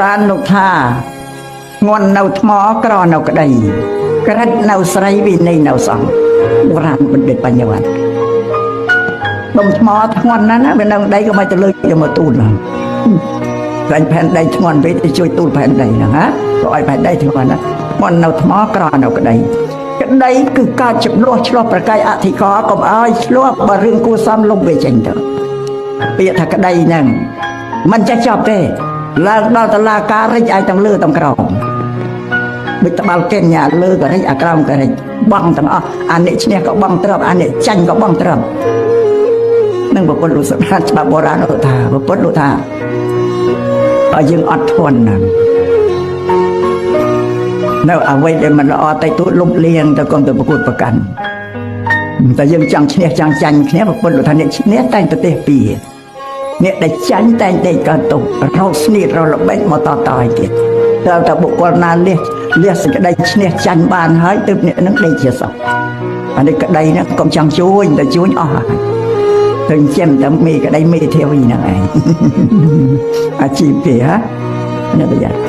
ราณนุธางอนเนาថ្មក្រเนาក្តីក្រិតเนาស្រីវិន័យเนาសង្ឃបុរាណបណ្ឌិតបញ្ញវន្តដុំថ្មធ្ងន់ណាស់ណាវានៅដីក៏មិនទៅលើយកមកទូលហ្នឹងផែនដីធ្ងន់ពេកទៅជួយទូលផែនដីហ្នឹងណាក៏ឲ្យផែនដីធ្ងន់ណាងន់នៅថ្មក្រเนาក្តីក្តីគឺការចំនួនឆ្លោះប្រកែកអធិការកុំឲ្យឆ្លោះបើរឿងគួសមលុបវាចេញទៅពាក្យថាក្តីហ្នឹងមិនចេះចប់ទេឡើងដល់តុលាការរិចឲ្យទាំងលើទាំងក្រោមដូចត្បាល់កេនញ៉ាលើក៏រិចអាក្រោមក៏រិចបងទាំងអស់អានេះឈ្នះក៏បងត្រឹមអានេះចាញ់ក៏បងត្រឹមនឹងប្រពន្ធលោកសម្រាប់ច្បាប់បុរាណលោកថាប្រពន្ធលោកថាឲ្យយើងអត់ធន់ណាស់នៅអ្វីដែលមិនល្អតែទូលុបលៀងទៅកុំទៅប្រកួតប្រកាន់តែយើងចង់ឈ្នះចង់ចាញ់គ្នាប្រពន្ធលោកថាអ្នកឈ្នះតែប្រទេសពីរអ្នកដែលចាញ់តែដេកកើតទុករោស្នៀតរល្បិចមកតតឲ្យទៀតត្រូវតែបុគ្គលណាលះសេចក្តីឈ្នះចាញ់បានហើយទើបអ្នកនឹងដេកជាសុខអានេះក្តីហ្នឹងកុំចង់ជួយតែជួយអស់ហើយទៅចិញ្ចឹមតែមេក្តីមេធាវីហ្នឹងឯងអាជីពគេហ៎អ្នកប្រយ័ត្ន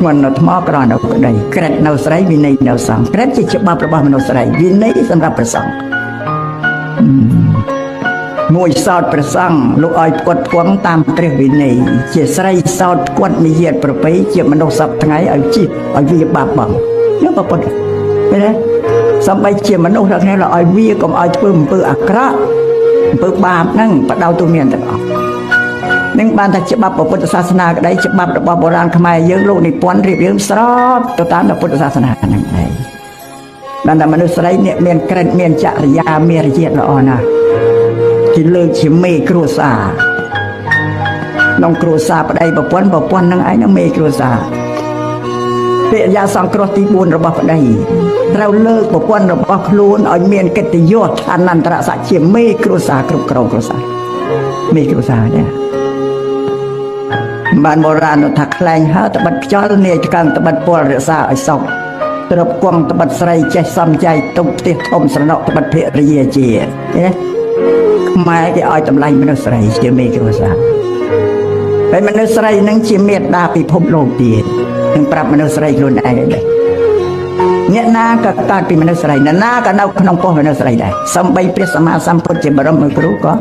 មិននៅថ្មក្រនៅក្តីក្រិតនៅស្រីវិន័យនៅសង្ឃក្រិតជាច្បាប់របស់មនុស្សស្រីវិន័យសម្រាប់ព្រះសង្ឃមួយសោតព្រះសង្ឃលោកឲ្យផ្គត់ផ្គង់តាមព្រះវិន័យជាស្រីសោតផ្គត់និយាតប្រពៃជាមនុស្សសពថ្ងៃឲ្យជីឲ្យវាបាបបងនេះប្រពន្ធឃើញទេសំបីជាមនុស្សទាំងនេះឲ្យវាកុំឲ្យធ្វើអំពើអាក្រក់អំពើបាបហ្នឹងបដៅទូមានទាំងអស់នឹងបានថាច្បាប់ពុទ្ធសាសនាក្តីច្បាប់របស់បុរាណខ្មែរយើងលោកនិពន្ធរៀបរៀងស្របទៅតាមពុទ្ធសាសនាហ្នឹងឯងបានតែមនុស្សស្រីអ្នកមានក្រិតមានចរិយាមានរយៈល្អណាស់គេលើកជាមេគ្រួសារក្នុងគ្រួសារប្តីប្រពន្ធនឹងឯងនឹងមេគ្រួសារពាក្យយ៉ាសង្គ្រោះទី4របស់ប្តីត្រូវលើកប្រពន្ធរបស់ខ្លួនឲ្យមានកិត្តិយសអនន្តរស័ក្តិជាមេគ្រួសារគ្រប់គ្រងគ្រួសារមេគ្រួសារនេះបានបុរាណថាខ្លែងហើត្បិតខ្យល់នាយកាំងត្បិតពលរក្សាឲ្យសុខទ្រពគង់ត្បិតស្រីចេះសំចៃទុកផ្ទះធំស្រណុកត្បិតភរិយាជាណាខ្មែរគេឲ្យតម្លៃមនុស្សស្រីជាមេគ្រួសារហើយមនុស្សស្រីនឹងជាមេត្តាពិភពលោកទៀតនឹងប្រាប់មនុស្សស្រីខ្លួនឯងដែរអ្នកណាក៏កើតពីមនុស្សស្រីអ្នកណាក៏នៅក្នុងពោះមនុស្សស្រីដែរសំបីព្រះសម្មាសម្ពុទ្ធជាបរមគ្រូក៏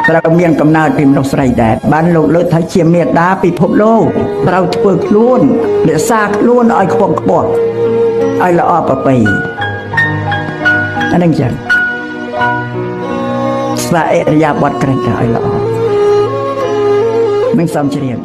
ត្រូវមានកំណើតពីមនុស្សស្រីដែរបានលោកលើកថាជាមេត្តាពិភពលោកត្រូវធ្វើខ្លួនរក្សាខ្លួនឲ្យខ្ពង់ខ្ពស់ឲ្យល្អប្រពៃអានឹងចឹងស្វាអរិយាបថក្រិតឲ្យល្អមិនសំជ្រាប